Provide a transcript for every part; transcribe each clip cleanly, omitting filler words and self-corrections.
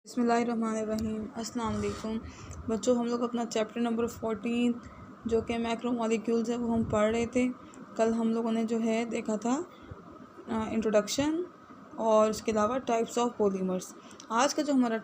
बिस्मिल्लाहिर्रहमानिर्रहीम। अस्सलाम वालेकुम बच्चों, हम लोग अपना चैप्टर नंबर 14 जो कि मैक्रोमॉलिक्यूल्स है वो हम पढ़ रहे थे। कल हम लोगों ने जो है देखा था इंट्रोडक्शन और उसके अलावा टाइप्स ऑफ पॉलीमर्स। आज का जो हमारा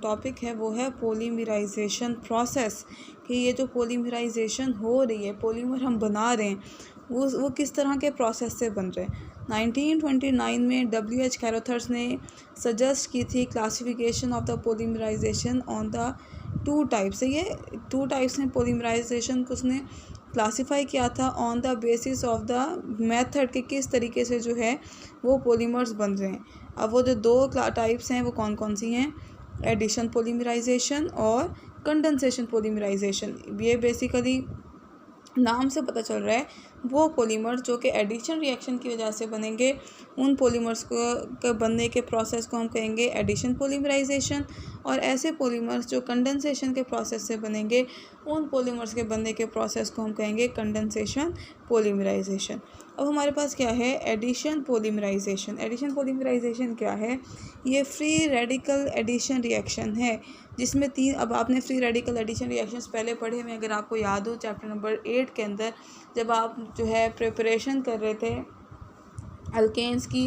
टॉपिक है वो है पॉलीमराइजेशन प्रोसेस, कि ये जो पॉलीमराइजेशन हो रही है, पॉलीमर हम बना रहे हैं, वो किस तरह के प्रोसेस से बन रहे हैं। 1929 में W.H. कैरोथर्स ने सजेस्ट की थी classification of the polymerization on the two types. ये टू टाइप्स में पॉलीमराइजेशन को उसने क्लासिफाई किया था on the basis of the method कि किस तरीके से जो है वो पॉलीमर्स बन रहे हैं। अब वो जो दो टाइप्स हैं वो कौन कौन सी हैं? एडिशन पॉलीमराइजेशन और कंडेंसेशन पॉलीमराइजेशन। ये बेसिकली नाम से पता चल रहा है वो पॉलीमर जो कि एडिशन रिएक्शन की वजह से बनेंगे, उन पॉलीमर्स को बनने के प्रोसेस को हम कहेंगे एडिशन पॉलीमराइजेशन। और ऐसे पॉलीमर्स जो कंडेंसेशन के प्रोसेस से बनेंगे, उन पॉलीमर्स के बनने के प्रोसेस को हम कहेंगे कंडेंसेशन पॉलीमराइजेशन। अब हमारे पास क्या है? Addition polymerisation. एडिशन पॉलीमराइजेशन क्या है? ये फ्री रेडिकल एडिशन रिएक्शन है जिसमें तीन, अब आपने फ्री रेडिकल एडिशन रिएक्शंस पहले पढ़े हैं, अगर आपको याद हो चैप्टर नंबर 8 के अंदर, जब आप जो है प्रिपरेशन कर रहे थे अल्केन्स की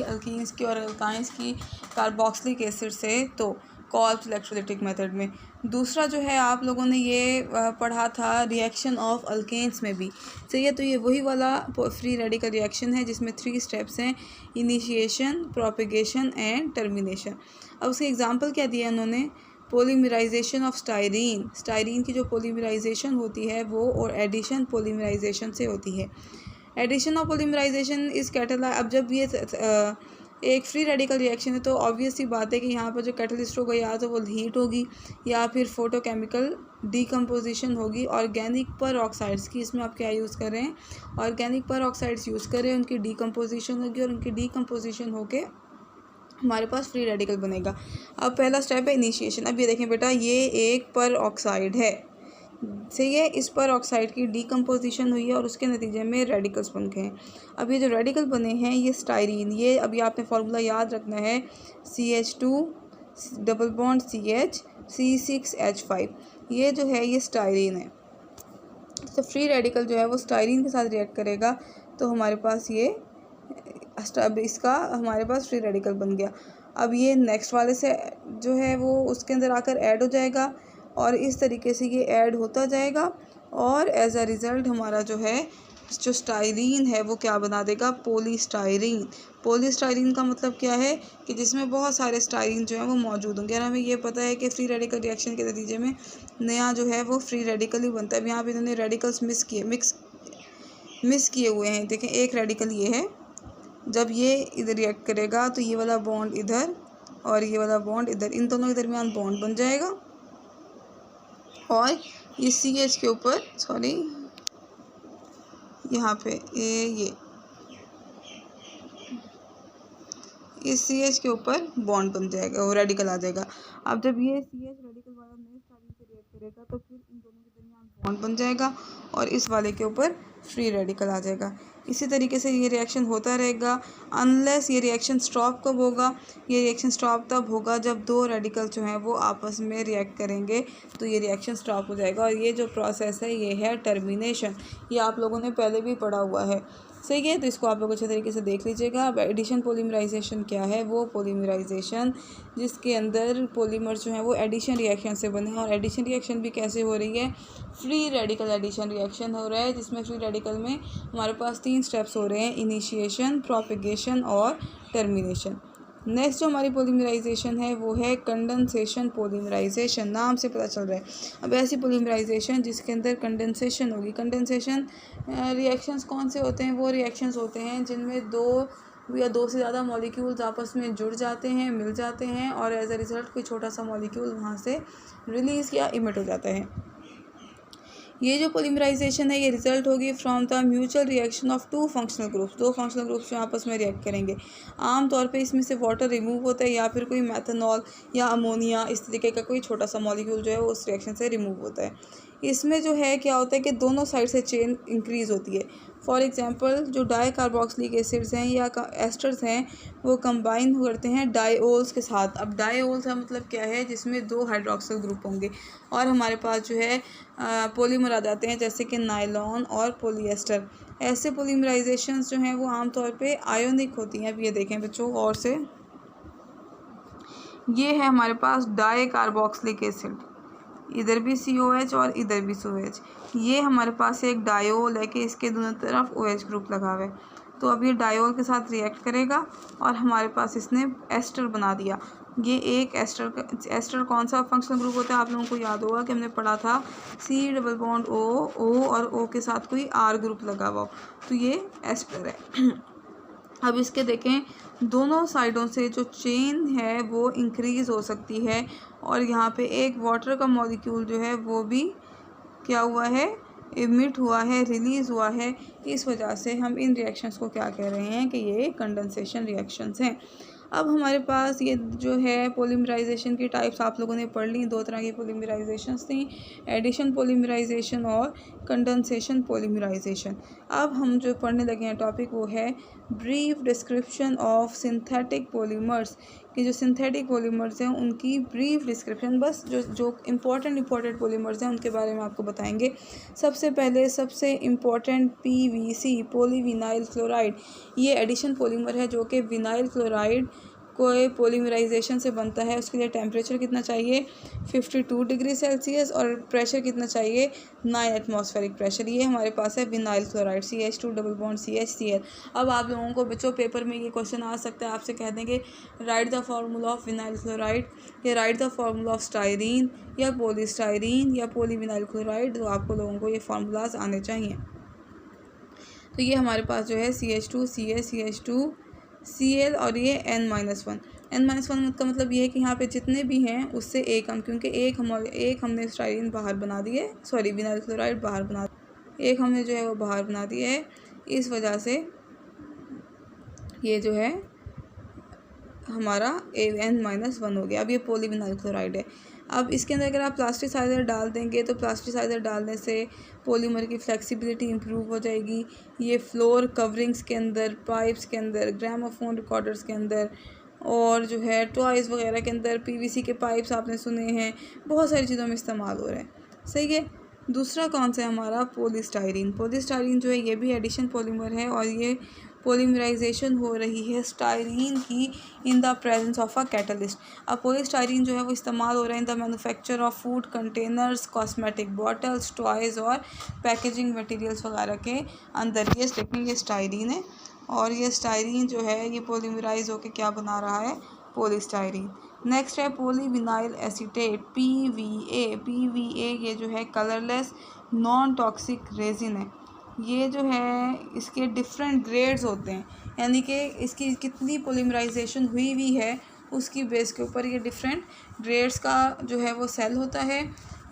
और अल्काइंस की कार्बोक्सिलिक एसिड से, तो कॉल्ब्स इलेक्ट्रोलाइटिक मेथड में। दूसरा जो है आप लोगों ने ये पढ़ा था रिएक्शन ऑफ अल्केन्स में भी, सही है। तो ये वही वाला फ्री रेडिकल रिएक्शन है जिसमें 3 स्टेप्स हैं: इनिशिएशन, प्रोपेगेशन एंड टर्मिनेशन। अब उसके एग्जांपल क्या दिया उन्होंने? Polymerisation of styrene. स्टाइरीन की जो पॉलीमराइजेशन होती है वो और एडिशन पॉलीमराइजेशन से होती है। एडिशन ऑफ पॉलीमराइजेशन इस कैटलाइज, अब जब ये एक फ्री रेडिकल रिएक्शन है तो ऑब्वियस सी बात है कि यहाँ पर जो कैटलिस्ट होगा या तो वो हीट होगी या फिर फोटोकेमिकल डीकम्पोजिशन होगी। ऑर्गेनिक पर ऑक्साइड्स की, इसमें आप क्या यूज़ कर रहे हैं? ऑर्गेनिक पर ऑक्साइड्स यूज़ कर रहे हैं, उनकी डीकम्पोजिशन होगी और उनकी डीकम्पोजिशन होके हमारे पास फ्री रेडिकल बनेगा। अब पहला स्टेप है इनिशिएशन। अब ये देखें बेटा, ये एक पर ऑक्साइड है, सही है। इस पर ऑक्साइड की डीकम्पोजिशन हुई है और उसके नतीजे में रेडिकल्स बन गए हैं। अब ये जो रेडिकल बने हैं ये स्टाइरीन, ये अभी आपने फार्मूला याद रखना है, CH2 double bond CH C6H5, ये जो है ये स्टाइरीन है। तो फ्री रेडिकल जो है वो स्टाइरीन के साथ रिएक्ट करेगा तो हमारे पास ये, अब इसका हमारे पास फ्री रेडिकल बन गया। अब ये नेक्स्ट वाले से जो है वो उसके अंदर आकर ऐड हो जाएगा और इस तरीके से ये ऐड होता जाएगा और एज अ रिज़ल्ट हमारा जो है जो स्टाइरीन है वो क्या बना देगा? पॉलीस्टाइरीन। पॉलीस्टाइरीन का मतलब क्या है? कि जिसमें बहुत सारे स्टाइरीन जो है वो मौजूद होंगे। और हमें ये पता है कि फ्री रेडिकल रिएक्शन के नतीजे में नया जो है वो फ्री रेडिकल ही बनता है। अब यहाँ पे इन्होंने रेडिकल्स मिस किए हुए हैं। देखें, एक रेडिकल ये है, जब ये इधर रिएक्ट करेगा तो ये वाला बॉन्ड इधर और ये वाला बॉन्ड इधर, इन दोनों के दरमियान बॉन्ड बन जाएगा और ये CH के ऊपर, सॉरी यहाँ पे ये इस CH के ऊपर बॉन्ड बन जाएगा और रेडिकल आ जाएगा। अब जब ये CH रेडिकल वाला नए स्टाइरिन से रिएक्ट करेगा तो फिर इन दोनों के दरमियान बॉन्ड बन जाएगा और इस वाले के ऊपर फ्री रेडिकल आ जाएगा। इसी तरीके से ये रिएक्शन होता रहेगा अनलेस ये रिएक्शन स्टॉप कब होगा? ये रिएक्शन स्टॉप तब होगा जब दो रेडिकल जो हैं वो आपस में रिएक्ट करेंगे तो ये रिएक्शन स्टॉप हो जाएगा। और ये जो प्रोसेस है ये है टर्मिनेशन। ये आप लोगों ने पहले भी पढ़ा हुआ है, सही है। तो इसको आप लोग अच्छे तरीके से देख लीजिएगा। अब एडिशन पॉलीमराइजेशन क्या है? वो पॉलीमराइजेशन जिसके अंदर पॉलीमर जो है वो एडिशन रिएक्शन से बने हैं। और एडिशन रिएक्शन भी कैसे हो रही है? फ्री रेडिकल एडिशन रिएक्शन हो रहा है जिसमें फ्री रेडिकल में हमारे पास 3 स्टेप्स हो रहे हैं: इनिशिएशन, प्रोपेगेशन और टर्मिनेशन। नेक्स्ट जो हमारी पॉलीमराइजेशन है वो है कंडेंसेशन पॉलीमराइजेशन। नाम से पता चल रहा है। अब ऐसी पॉलीमराइजेशन जिसके अंदर कंडेंसेशन होगी। कंडेंसेशन रिएक्शंस कौन से होते हैं? वो रिएक्शंस होते हैं जिनमें 2 या 2 से ज़्यादा मॉलिक्यूल्स आपस में जुड़ जाते हैं, मिल जाते हैं और एज अ रिज़ल्ट कोई छोटा सा मॉलिक्यूल वहाँ से रिलीज़ या इमिट हो जाता है। ये जो पॉलीमराइजेशन है ये रिजल्ट होगी from the mutual reaction of 2 functional groups. 2 functional groups जो आपस में रिएक्ट करेंगे। आमतौर पे इसमें से वाटर रिमूव होता है या फिर कोई मेथनॉल या अमोनिया, इस तरीके का कोई छोटा सा मॉलिक्यूल जो है वो उस रिएक्शन से रिमूव होता है। इसमें जो है क्या होता है कि दोनों साइड से चेन इंक्रीज़ होती है। फॉर एग्जांपल जो डाई कार्बोक्सिलिक एसिड्स हैं या एस्टर्स हैं वो कंबाइन करते हैं डाईओल्स के साथ। अब डाईओल का मतलब क्या है, जिसमें 2 हाइड्रोक्सिल ग्रुप होंगे और हमारे पास जो है पॉलीमर आ जाते हैं, जैसे कि नायलॉन और पॉलीएस्टर। ऐसे पॉलीमराइजेशंस जो हैं वो आमतौर पे आयोनिक होती हैं। अब ये देखें बच्चों और से, ये है हमारे पास डाई कार्बोक्सिलिक एसिड, इधर भी COH और इधर भी COH। ये हमारे पास एक डायोल है कि इसके दोनों तरफ OH ग्रुप लगा हुआ है। तो अब ये डायोल के साथ रिएक्ट करेगा और हमारे पास इसने एस्टर बना दिया। ये एक एस्टर कौन सा फंक्शनल ग्रुप होता है, आप लोगों को याद होगा कि हमने पढ़ा था C डबल बॉन्ड O और O के साथ कोई R ग्रुप लगा हुआ हो, तो ये एस्टर है। अब इसके देखें, दोनों साइडों से जो चेन है वो इंक्रीज़ हो सकती है और यहाँ पे एक वाटर का मॉलिक्यूल जो है वो भी क्या हुआ है, इमिट हुआ है, रिलीज़ हुआ है। इस वजह से हम इन रिएक्शंस को क्या कह रहे हैं कि ये कंडेंसेशन रिएक्शंस हैं। अब हमारे पास ये जो है पॉलीमराइजेशन की टाइप्स आप लोगों ने पढ़ ली। 2 तरह की पॉलीमराइजेशंस थी, एडिशन पॉलीमराइजेशन और कंडेंसेशन पॉलीमराइजेशन। अब हम जो पढ़ने लगे हैं टॉपिक वो है brief description of synthetic polymers, कि जो सिंथेटिक पॉलीमर्स हैं उनकी ब्रीफ डिस्क्रिप्शन, बस जो इम्पॉर्टेंट पॉलीमर्स हैं उनके बारे में आपको बताएंगे। सबसे पहले सबसे इम्पॉर्टेंट PVC, पॉलीविनाइल क्लोराइड, ये एडिशन पॉलीमर है जो कि विनाइल क्लोराइड कोई पॉलीमराइजेशन से बनता है। उसके लिए टेम्परेचर कितना चाहिए, 52 डिग्री सेल्सियस, और प्रेशर कितना चाहिए, 9 एटमॉस्फेरिक प्रेशर। ये हमारे पास है vinyl chloride, CH2 double bond CHCl। अब आप लोगों को बच्चों पेपर में ये क्वेश्चन आ सकता है, आपसे कह देंगे write the formula of vinyl chloride, या write the formula of styrene या पॉलीस्टायरीन या पॉलीविनाइल क्लोराइड। तो आपको लोगों को ये फार्मूलाज आने चाहिए। तो ये हमारे पास जो है CH2 CH2 Cl और ये N-1 का मतलब ये है कि यहाँ पे जितने भी हैं उससे एक हम, क्योंकि एक हमने स्टायरीन बाहर बना दी है, सॉरी विनाइल क्लोराइड बाहर बना, एक हमने जो है वो बाहर बना दिया है, इस वजह से ये जो है हमारा N-1 हो गया। अब ये पॉलीविनाइल क्लोराइड है। अब इसके अंदर अगर आप प्लास्टिसाइज़र डाल देंगे तो प्लास्टिसाइज़र डालने से पॉलीमर की फ्लेक्सिबिलिटी इंप्रूव हो जाएगी। ये फ्लोर कवरिंग्स के अंदर, पाइप्स के अंदर, ग्रामोफोन रिकॉर्डर्स के अंदर और जो है टॉयज़ वगैरह के अंदर, PVC के पाइप्स आपने सुने हैं, बहुत सारी चीज़ों में इस्तेमाल हो रहा है। सही है। दूसरा कौन सा है हमारा, पॉलीस्टायरीन। पॉलीस्टायरीन जो है ये भी एडिशन पॉलीमर है और ये पॉलीमराइजेशन हो रही है स्टायरीन की in the presence of a catalyst. अब पॉलीस्टायरीन जो है वो इस्तेमाल हो रहा है in the manufacture of food containers, cosmetic bottles, toys और पैकेजिंग मटेरियल्स वगैरह के अंदर। ये देखिए ये स्टायरीन है और ये स्टायरीन जो है ये पॉलीमराइज होकर क्या बना रहा है, पॉलीस्टायरीन। नेक्स्ट है पॉलीविनाइल एसीटेट, PVA ये जो है कलरलेस नॉन टॉक्सिक रेजिन है। ये जो है इसके डिफरेंट ग्रेड्स होते हैं, यानी कि इसकी कितनी पॉलीमराइजेशन हुई है उसकी बेस के ऊपर ये डिफरेंट ग्रेड्स का जो है वो सेल होता है।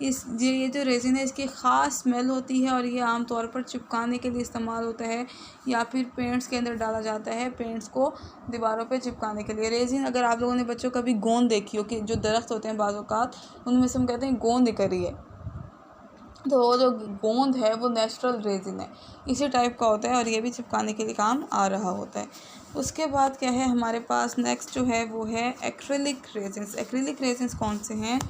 ये जो रेजिन है इसकी ख़ास स्मेल होती है और ये आम तौर पर चिपकाने के लिए इस्तेमाल होता है या फिर पेंट्स के अंदर डाला जाता है, पेंट्स को दीवारों पे चिपकाने के लिए। रेजिन अगर आप लोगों ने बच्चों कभी गोंद देखी हो कि जो दरख्त होते हैं बाज़ औक़ात उनमें से हम कहते हैं गोंद निकल रही है, तो वो जो गोंद है वो नेचुरल रेजिन है, इसी टाइप का होता है और ये भी चिपकाने के लिए काम आ रहा होता है। उसके बाद क्या है हमारे पास नेक्स्ट जो है वो है एक्रिलिक रेजिन्स। एक्रिलिक रेजिन्स कौन से हैं,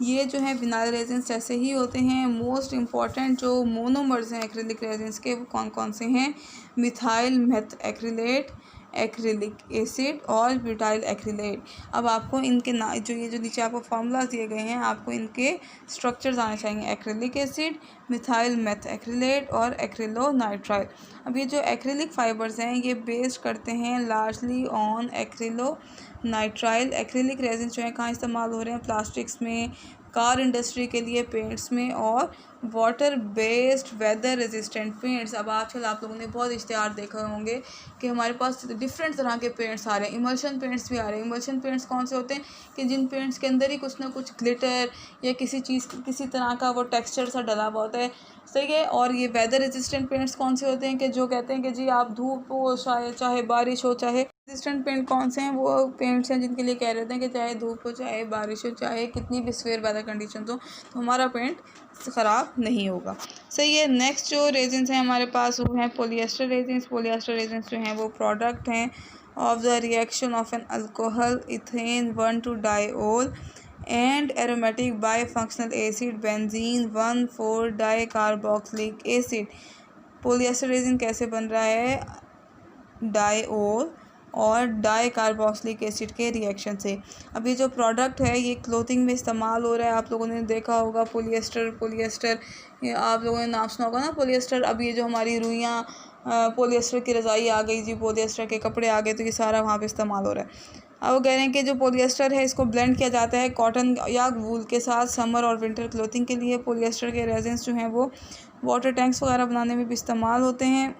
ये जो है विनाइल रेजिन्स जैसे ही होते हैं। मोस्ट इम्पॉर्टेंट जो मोनोमर्स हैं एक्रिलिक रेजिन्स के वो कौन कौन से हैं, methyl methacrylate, acrylic acid और ब्यूटाइल एक्रिलेट। अब आपको इनके जो नीचे आपको फार्मूलाज दिए गए हैं आपको इनके स्ट्रक्चर्स आने चाहिए, acrylic acid, methyl methacrylate और एक्रिलोनाइट्राइल। अब ये जो एक्रिलिक फाइबर्स हैं ये बेस्ड करते हैं largely on acrylonitrile. Acrylic resin जो है कहाँ इस्तेमाल हो रहे हैं, प्लास्टिक्स में, कार इंडस्ट्री के लिए पेंट्स में और water based weather resistant paints. अब आजकल आप लोगों ने बहुत इश्तिहार देखे होंगे कि हमारे पास डिफरेंट तरह के पेंट्स आ रहे हैं, इमल्शन पेंट्स भी आ रहे हैं। इमल्शन पेंट्स कौन से होते हैं कि जिन पेंट्स के अंदर ही कुछ ना कुछ ग्लिटर या किसी तरह का वो टेक्सचर सा डला हुआ होता है। सही है। और ये वेदर रेजिस्टेंट पेंट्स कौन से होते हैं कि जो कहते हैं कि जी आप धूप हो चाहे बारिश हो चाहे रेजिस्टेंट पेंट कौन से हैं? वो पेंट्स हैं जिनके लिए कह रहे हैं कि चाहे धूप हो, चाहे बारिश हो, चाहे कितनी भी स्वेयर वेदर कंडीशन हो, तो हमारा पेंट ख़राब नहीं होगा। सही है। नेक्स्ट जो रेजिन्स हैं हमारे पास वो हैं पोलिएस्टर रेजिन्स। पोलिएस्टर रेजिन्स जो हैं वो प्रोडक्ट हैं of the reaction of an alcohol ethane 1,2-diol and aromatic bifunctional acid benzene 1,4-dicarboxylic acid। Polyester resin कैसे बन रहा है? डाइओल और डाइकार्बोक्सिलिक एसिड के रिएक्शन से। अब ये जो प्रोडक्ट है ये क्लोथिंग में इस्तेमाल हो रहा है। आप लोगों ने देखा होगा पोलिएस्टर आप लोगों ने नाम सुना होगा ना पोलिएस्टर। अब ये जो हमारी रुइयाँ पोलिएस्टर की रज़ाई आ गई जी, पोलिएस्टर के कपड़े आ गए, तो ये सारा वहाँ पे इस्तेमाल हो रहा है। अब वो कह रहे हैं कि जो पोलिएस्टर है इसको ब्लेंड किया जाता है कॉटन या वूल के साथ समर और विंटर क्लोथिंग के लिए। पोलिएस्टर के रेजिन्स जो हैं वो वाटर टैंक्स वगैरह बनाने में भी इस्तेमाल होते हैं।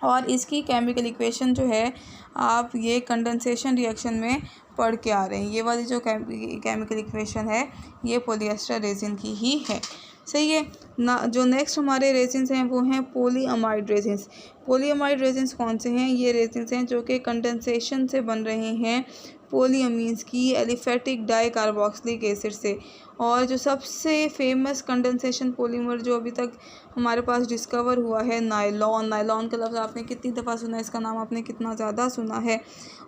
और इसकी केमिकल इक्वेशन जो है आप ये कंडेंसेशन रिएक्शन में पढ़ के आ रहे हैं। ये वाली जो केमिकल इक्वेशन है ये पोलिएस्टर रेजिन की ही है। सही है ना। जो नेक्स्ट हमारे रेजिन्स हैं वो हैं पॉलीअमाइड रेजिन्स। पॉलीअमाइड रेजिन्स कौन से हैं? ये रेजिन्स हैं जो कि कंडेंसेशन से बन रहे हैं पोलीअमीन्स की एलिफेटिक डाइकार्बोक्सिलिक एसिड से। और जो सबसे फेमस कंडेंसेशन पॉलीमर जो अभी तक हमारे पास डिस्कवर हुआ है नायलॉन। नायलॉन का लफ्ज़ आपने कितनी दफ़ा सुना है, इसका नाम आपने कितना ज़्यादा सुना है।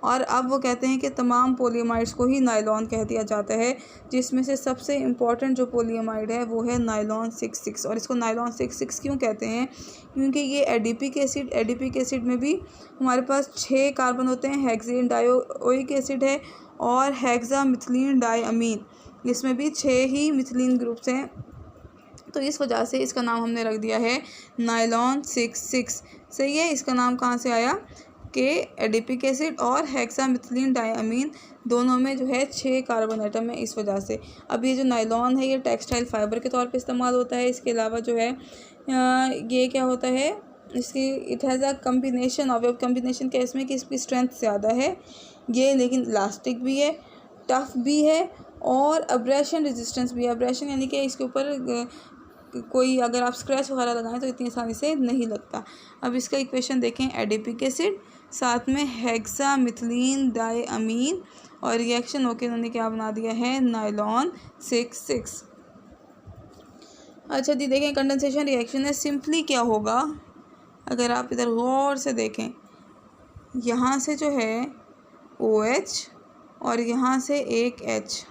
और अब वो कहते हैं कि तमाम पॉलीमाइड्स को ही नायलॉन कह दिया जाता है, जिसमें से सबसे इम्पॉर्टेंट जो पॉलीमाइड है वो है नायलॉन 66। और इसको नायलॉन 66 क्यों कहते हैं? क्योंकि ये एडिपिक एसिड में भी हमारे पास 6 कार्बन होते हैं। हेक्सेन डाइओइक एसिड है और हेक्सामिथिलीन डाइअमीन, इसमें भी 6 ही मिथिलीन ग्रुप्स हैं। तो इस वजह से इसका नाम हमने रख दिया है नायलॉन 66। सही है। इसका नाम कहाँ से आया कि एडिपिक एसिड और हेक्सामिथिलीन डाइअमीन दोनों में जो है 6 कार्बन एटम है, इस वजह से। अब ये जो नायलॉन है ये टेक्सटाइल फाइबर के तौर पे इस्तेमाल होता है। इसके अलावा जो है ये क्या होता है, इसकी it has a combination of combination क्या इसमें कि इसकी स्ट्रेंथ ज़्यादा है ये, लेकिन इलास्टिक भी है, टफ भी है और अब्रेशन रेजिस्टेंस भी है। अब्रेशन यानी कि इसके ऊपर कोई अगर आप स्क्रैच वगैरह लगाएं तो इतनी आसानी से नहीं लगता। अब इसका इक्वेशन देखें, एडिपिक एसिड साथ में हेक्सामिथिलीन डाइअमीन और रिएक्शन होकर उन्होंने क्या बना दिया है? नायलॉन 66। अच्छा जी, देखें कंडेंसेशन रिएक्शन है। सिंपली क्या होगा अगर आप इधर गौर से देखें, यहाँ से जो है OH और यहाँ से एक H,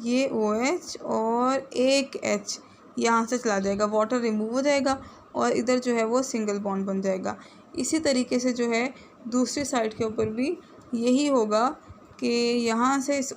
ये OH और एक H यहाँ से चला जाएगा, वाटर रिमूव हो जाएगा और इधर जो है वो सिंगल बॉन्ड बन जाएगा। इसी तरीके से जो है दूसरी साइड के ऊपर भी यही होगा कि यहाँ से इस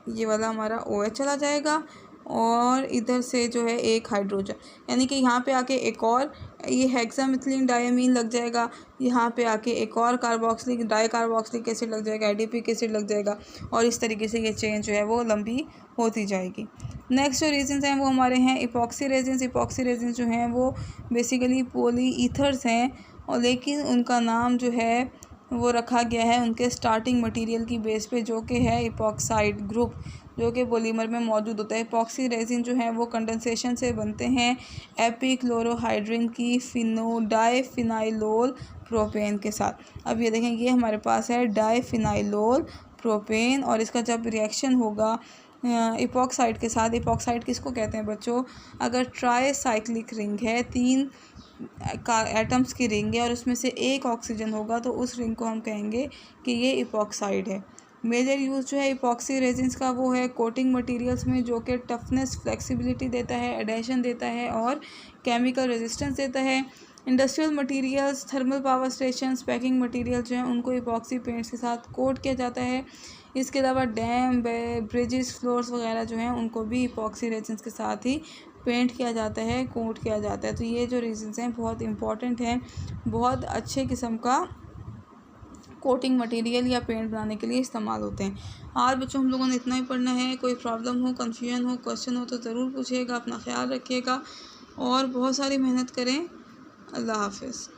ये वाला हमारा OH चला जाएगा और इधर से जो है एक हाइड्रोजन, यानी कि यहाँ पे आके एक और ये हेक्सामिथिलीन डाइअमीन लग जाएगा, यहाँ पे आके एक और डाइकार्बोक्सिलिक एसिड लग जाएगा, एडिपिक एसिड लग जाएगा और इस तरीके से ये चेन जो है वो लंबी होती जाएगी। नेक्स्ट जो रेजिन्स हैं वो हमारे हैं इपॉक्सी रेजिन्स। इपॉक्सी रेजिन्स जो हैं वो बेसिकली पॉलीईथर्स हैं और लेकिन उनका नाम जो है वो रखा गया है उनके स्टार्टिंग मटेरियल की बेस पे, जो कि है इपॉक्साइड ग्रुप, जो कि पॉलीमर में मौजूद होता है। इपॉक्सी रेजिन जो है वो कंडेंसेशन से बनते हैं एपीक्लोरोहाइड्रिन की डाइफिनाइलोल प्रोपेन के साथ। अब ये देखें, ये हमारे पास है डाइफिनाइलोल प्रोपेन और इसका जब रिएक्शन होगा इपॉक्साइड के साथ, इपॉक्साइड किसको कहते हैं बच्चों? अगर ट्राईसाइक्लिक रिंग है, 3 एटम्स की रिंग है और उसमें से एक ऑक्सीजन होगा तो उस रिंग को हम कहेंगे कि ये इपॉक्साइड है। मेजर यूज़ जो है इपॉक्सी रेजिन्स का वो है कोटिंग मटेरियल्स में, जो कि टफनेस, फ्लेक्सिबिलिटी देता है, एडेशन देता है और केमिकल रेजिस्टेंस देता है। Industrial materials, thermal power stations, packing material जो हैं उनको इपॉक्सी पेंट्स के साथ कोट किया जाता है। इसके अलावा डैम, ब्रिजेस, फ्लोर्स वगैरह जो हैं उनको भी इपॉक्सी रेजिन्स के साथ ही पेंट किया जाता है, कोट किया जाता है। तो ये जो रेजिन्स हैं बहुत इंपॉर्टेंट हैं, बहुत अच्छे किस्म का कोटिंग मटेरियल या पेंट बनाने के लिए इस्तेमाल होते हैं। आज बच्चों हम लोगों ने इतना ही पढ़ना है। कोई प्रॉब्लम हो, कन्फ्यूजन हो, क्वेश्चन हो तो ज़रूर पूछिएगा। अपना ख्याल रखिएगा और बहुत सारी मेहनत करें। अल्लाह हाफ़िज़।